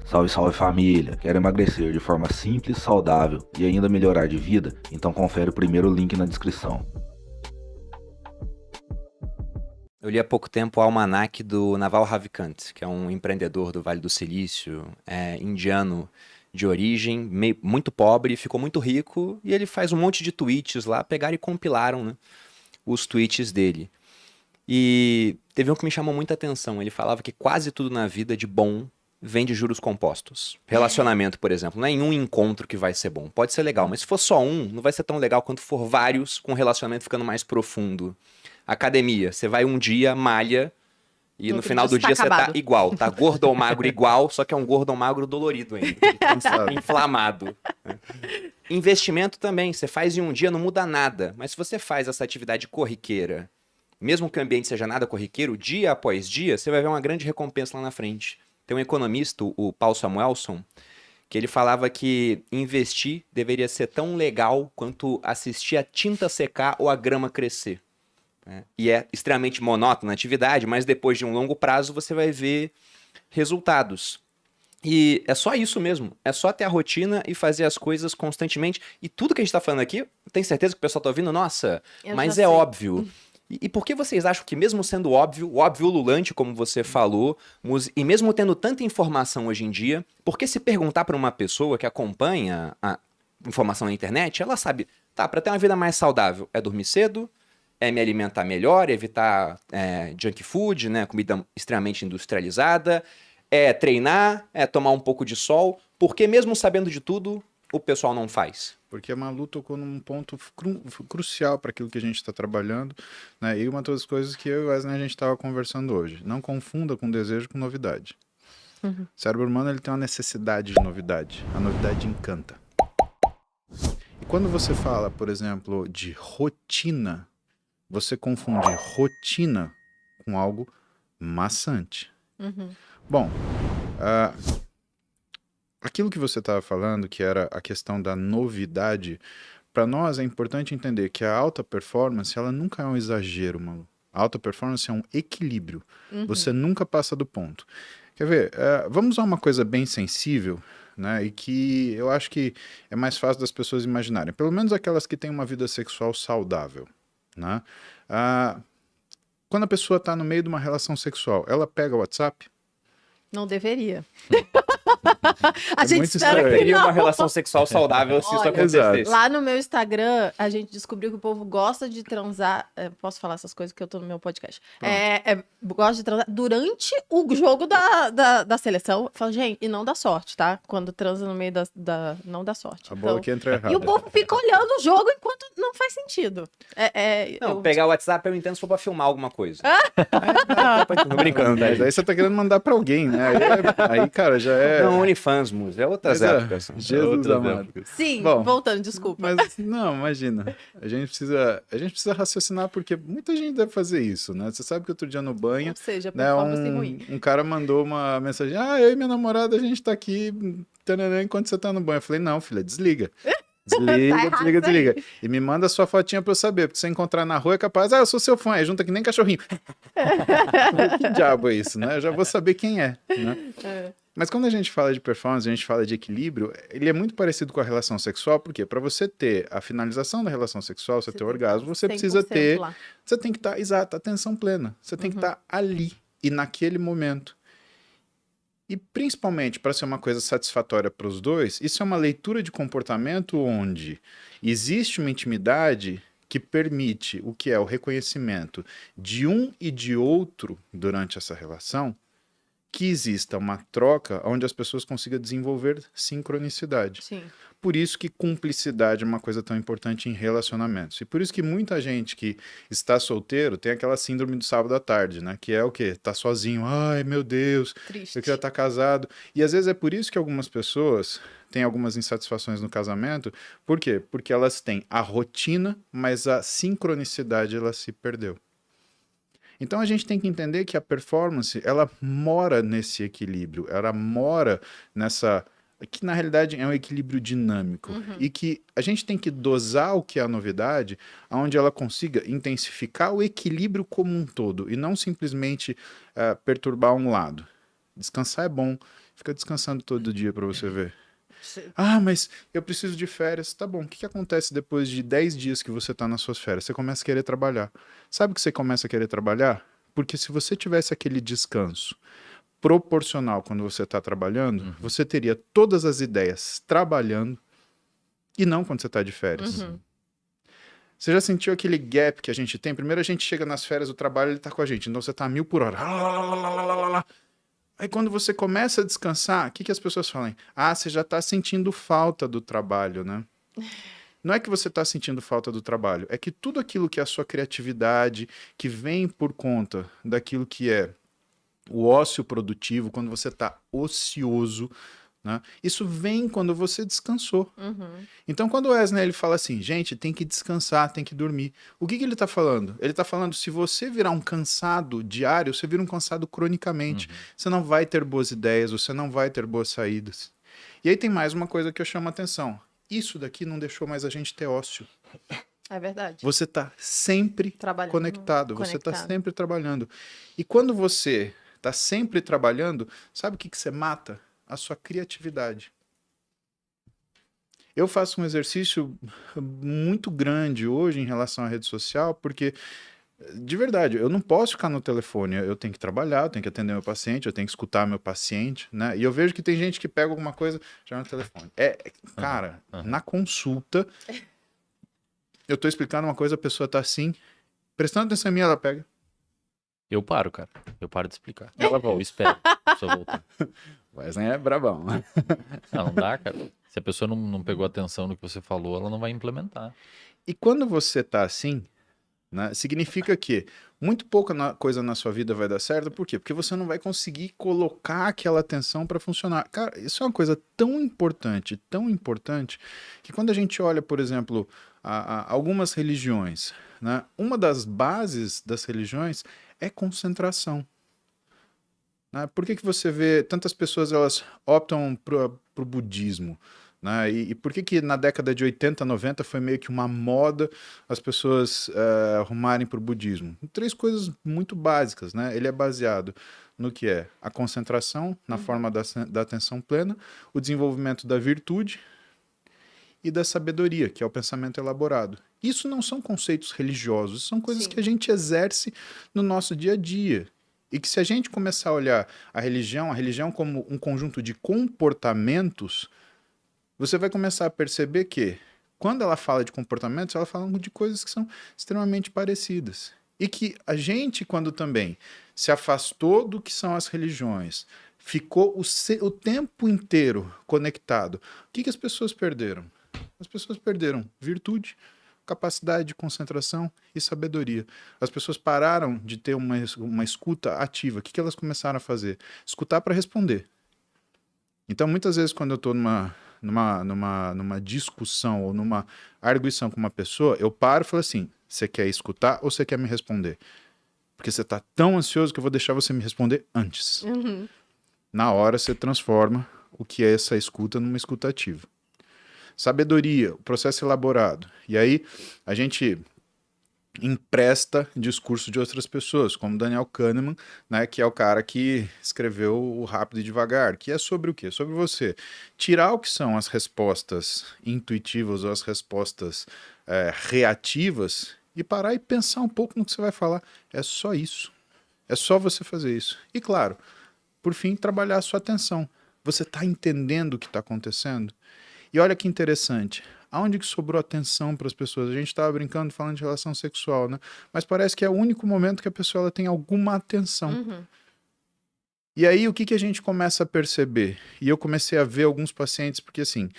Salve, salve família! Quer emagrecer de forma simples, saudável e ainda melhorar de vida? Então confere o primeiro link na descrição. Eu li há pouco tempo o almanaque do Naval Ravikant, que é um empreendedor do Vale do Silício, indiano de origem, muito pobre, ficou muito rico, e ele faz um monte de tweets lá, pegaram e compilaram, né, os tweets dele. E teve um que me chamou muita atenção, ele falava que quase tudo na vida de bom vem de juros compostos. Relacionamento, por exemplo, não é em um encontro que vai ser bom, pode ser legal, mas se for só um, não vai ser tão legal quanto for vários, com o relacionamento ficando mais profundo. Academia, você vai um dia, malha, e no final do dia você tá igual, tá gordo ou magro igual, só que é um gordo ou magro dolorido ainda, inflamado. Investimento também, você faz em um dia, não muda nada, mas se você faz essa atividade corriqueira, mesmo que o ambiente seja nada corriqueiro, dia após dia, você vai ver uma grande recompensa lá na frente. Tem um economista, o Paul Samuelson, que ele falava que investir deveria ser tão legal quanto assistir a tinta secar ou a grama crescer. E é extremamente monótona a atividade, mas depois de um longo prazo você vai ver resultados. E é só isso mesmo, é só ter a rotina e fazer as coisas constantemente. E tudo que a gente tá falando aqui, tem certeza que o pessoal tá ouvindo? Nossa, mas é óbvio. E por que vocês acham que mesmo sendo óbvio, o óbvio ululante, como você falou, e mesmo tendo tanta informação hoje em dia, por que se perguntar para uma pessoa que acompanha a informação na internet, ela sabe, tá, para ter uma vida mais saudável é dormir cedo, é me alimentar melhor, evitar junk food, né, comida extremamente industrializada, é treinar, é tomar um pouco de sol, porque mesmo sabendo de tudo, o pessoal não faz. Porque a Malu tocou num ponto crucial para aquilo que a gente está trabalhando, né? E uma das coisas que eu e o Wesley a gente estava conversando hoje, não confunda com desejo com novidade. O cérebro humano ele tem uma necessidade de novidade, a novidade encanta. E quando você fala, por exemplo, de rotina, você confunde rotina com algo maçante. Bom, aquilo que você estava falando, que era a questão da novidade, para nós é importante entender que a alta performance, ela nunca é um exagero, Malu. A alta performance é um equilíbrio. Você nunca passa do ponto. Quer ver? Vamos usar uma coisa bem sensível, né? E que eu acho que é mais fácil das pessoas imaginarem. Pelo menos aquelas que têm uma vida sexual saudável. Né? Quando a pessoa está no meio de uma relação sexual, ela pega o WhatsApp? Não deveria. A gente espera que não. Uma relação sexual saudável se isso acontecesse. Lá no meu Instagram, a gente descobriu que o povo gosta de transar. Posso falar essas coisas que eu tô no meu podcast. Gosta de transar durante o jogo da seleção. Fala, gente, e não dá sorte, tá? Quando transa no meio não dá sorte. A bola que entra errada. E o povo fica olhando o jogo enquanto não faz sentido. Pegar o WhatsApp eu entendo se for pra filmar alguma coisa. Tô brincando, né? Aí você tá querendo mandar pra alguém, né? Aí, cara, já é... Não, OnlyFans, é outras épocas. Jesus amado. Sim, bom, voltando, desculpa. Mas, não, imagina. A gente precisa raciocinar, porque muita gente deve fazer isso, né? Você sabe que outro dia no banho... Ou seja, né, performance ruim. Um cara mandou uma mensagem, eu e minha namorada, a gente tá aqui, enquanto você tá no banho. Eu falei, não, filha, desliga. Desliga. E me manda a sua fotinha pra eu saber, porque se você encontrar na rua é capaz, eu sou seu fã, aí junta que nem cachorrinho. Que diabo é isso, né? Eu já vou saber quem é, né? Mas quando a gente fala de performance, a gente fala de equilíbrio, ele é muito parecido com a relação sexual, porque para você ter a finalização da relação sexual, você ter o orgasmo, você precisa ter, você tem que estar, exato, atenção plena, você tem que estar ali e naquele momento. E principalmente para ser uma coisa satisfatória para os dois, isso é uma leitura de comportamento onde existe uma intimidade que permite o que é o reconhecimento de um e de outro durante essa relação, que exista uma troca onde as pessoas consigam desenvolver sincronicidade. Sim. Por isso que cumplicidade é uma coisa tão importante em relacionamentos. E por isso que muita gente que está solteiro tem aquela síndrome do sábado à tarde, né? Que é o quê? Tá sozinho. Ai, meu Deus. Triste. Eu queria estar casado. E às vezes é por isso que algumas pessoas têm algumas insatisfações no casamento. Por quê? Porque elas têm a rotina, mas a sincronicidade ela se perdeu. Então a gente tem que entender que a performance, ela mora nesse equilíbrio, ela mora nessa... que na realidade é um equilíbrio dinâmico. E que a gente tem que dosar o que é a novidade, onde ela consiga intensificar o equilíbrio como um todo, e não simplesmente perturbar um lado. Descansar é bom, Fica descansando todo dia pra você ver. Ah, mas eu preciso de férias. Tá bom, o que acontece depois de 10 dias que você tá nas suas férias? Você começa a querer trabalhar. Sabe que você começa a querer trabalhar? Porque se você tivesse aquele descanso proporcional quando você tá trabalhando, você teria todas as ideias trabalhando e não quando você tá de férias. Você já sentiu aquele gap que a gente tem? Primeiro a gente chega nas férias, o trabalho ele tá com a gente, então você tá a 1000 por hora. Aí quando você começa a descansar, o que as pessoas falam? Ah, você já tá sentindo falta do trabalho, né? Não é que você tá sentindo falta do trabalho, é que tudo aquilo que é a sua criatividade, que vem por conta daquilo que é o ócio produtivo, quando você tá ocioso, né? Isso vem quando você descansou. Então, quando o Wesley ele fala assim, gente, tem que descansar, tem que dormir. O que ele está falando? Ele está falando, se você virar um cansado diário, você vira um cansado cronicamente. Você não vai ter boas ideias, você não vai ter boas saídas. E aí tem mais uma coisa que eu chamo a atenção. Isso daqui não deixou mais a gente ter ócio. É verdade. Você está sempre conectado, você está sempre trabalhando. E quando você está sempre trabalhando, sabe o que você mata? A sua criatividade. Eu faço um exercício muito grande hoje em relação à rede social, porque, de verdade, eu não posso ficar no telefone, eu tenho que trabalhar, eu tenho que atender meu paciente, eu tenho que escutar meu paciente, né? E eu vejo que tem gente que pega alguma coisa já no telefone. Cara, na consulta, eu tô explicando uma coisa, a pessoa tá assim, prestando atenção em mim, ela pega. Eu paro, cara. Eu paro de explicar. Ela volta, espero a pessoa voltar. O Wesley é brabão, né? Não dá, cara. Se a pessoa não pegou atenção no que você falou, ela não vai implementar. E quando você tá assim, né, significa que muito pouca coisa na sua vida vai dar certo. Por quê? Porque você não vai conseguir colocar aquela atenção para funcionar. Cara, isso é uma coisa tão importante, que quando a gente olha, por exemplo, algumas religiões, né, uma das bases das religiões é concentração. Né? Por que você vê tantas pessoas elas optam pro budismo? Né? E por que na década de 80, 90 foi meio que uma moda as pessoas arrumarem para o budismo? 3 coisas muito básicas. Né? Ele é baseado no que é a concentração, na forma da atenção plena, o desenvolvimento da virtude e da sabedoria, que é o pensamento elaborado. Isso não são conceitos religiosos, são coisas que a gente exerce no nosso dia a dia. E que se a gente começar a olhar a religião como um conjunto de comportamentos, você vai começar a perceber que, quando ela fala de comportamentos, ela fala de coisas que são extremamente parecidas. E que a gente, quando também se afastou do que são as religiões, ficou o tempo inteiro conectado, o que as pessoas perderam? As pessoas perderam virtude, capacidade de concentração e sabedoria. As pessoas pararam de ter uma escuta ativa. O que elas começaram a fazer? Escutar para responder. Então, muitas vezes, quando eu estou numa discussão ou numa arguição com uma pessoa, eu paro e falo assim, você quer escutar ou você quer me responder? Porque você está tão ansioso que eu vou deixar você me responder antes. Na hora, você transforma o que é essa escuta numa escuta ativa. Sabedoria, o processo elaborado. E aí a gente empresta discurso de outras pessoas, como Daniel Kahneman, né, que é o cara que escreveu o Rápido e Devagar, que é sobre o quê? Sobre você tirar o que são as respostas intuitivas ou as respostas reativas e parar e pensar um pouco no que você vai falar. É só isso. É só você fazer isso. E claro, por fim, trabalhar a sua atenção. Você está entendendo o que está acontecendo? E olha que interessante, aonde que sobrou atenção para as pessoas? A gente estava brincando, falando de relação sexual, né? Mas parece que é o único momento que a pessoa ela tem alguma atenção. E aí, o que a gente começa a perceber? E eu comecei a ver alguns pacientes, porque assim,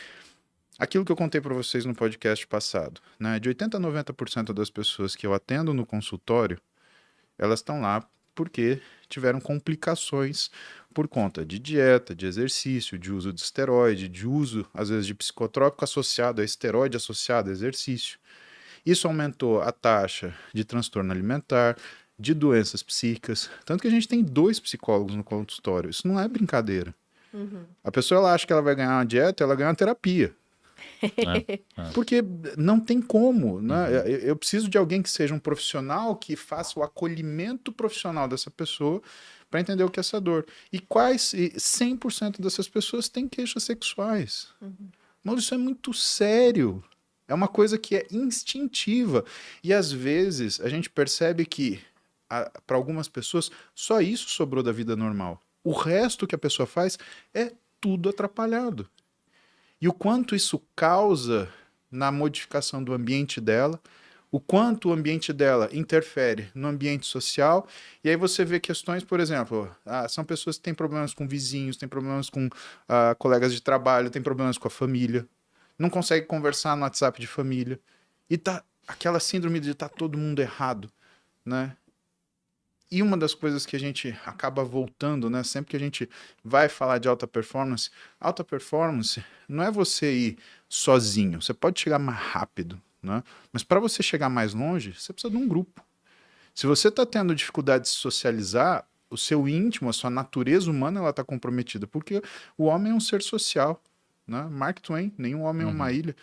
aquilo que eu contei para vocês no podcast passado, né? De 80% a 90% das pessoas que eu atendo no consultório, elas estão lá porque tiveram complicações por conta de dieta, de exercício, de uso de esteroide, de uso, às vezes, de psicotrópico associado a esteroide, associado a exercício. Isso aumentou a taxa de transtorno alimentar, de doenças psíquicas, tanto que a gente tem 2 psicólogos no consultório. Isso não é brincadeira. A pessoa ela acha que ela vai ganhar uma dieta, ela ganha uma terapia. Porque não tem como, né? Eu preciso de alguém que seja um profissional que faça o acolhimento profissional dessa pessoa para entender o que é essa dor. E 100% dessas pessoas têm queixas sexuais. Mas isso é muito sério. É uma coisa que é instintiva. E às vezes a gente percebe que, para algumas pessoas, só isso sobrou da vida normal. O resto que a pessoa faz é tudo atrapalhado. E o quanto isso causa na modificação do ambiente dela, o quanto o ambiente dela interfere no ambiente social, e aí você vê questões, por exemplo, são pessoas que têm problemas com vizinhos, têm problemas com colegas de trabalho, têm problemas com a família, não consegue conversar no WhatsApp de família, e tá aquela síndrome de tá todo mundo errado, né? E uma das coisas que a gente acaba voltando, né, sempre que a gente vai falar de alta performance não é você ir sozinho, você pode chegar mais rápido, né? Mas para você chegar mais longe, você precisa de um grupo. Se você está tendo dificuldade de se socializar, o seu íntimo, a sua natureza humana, ela está comprometida, porque o homem é um ser social, né? Mark Twain, nenhum homem é uma ilha.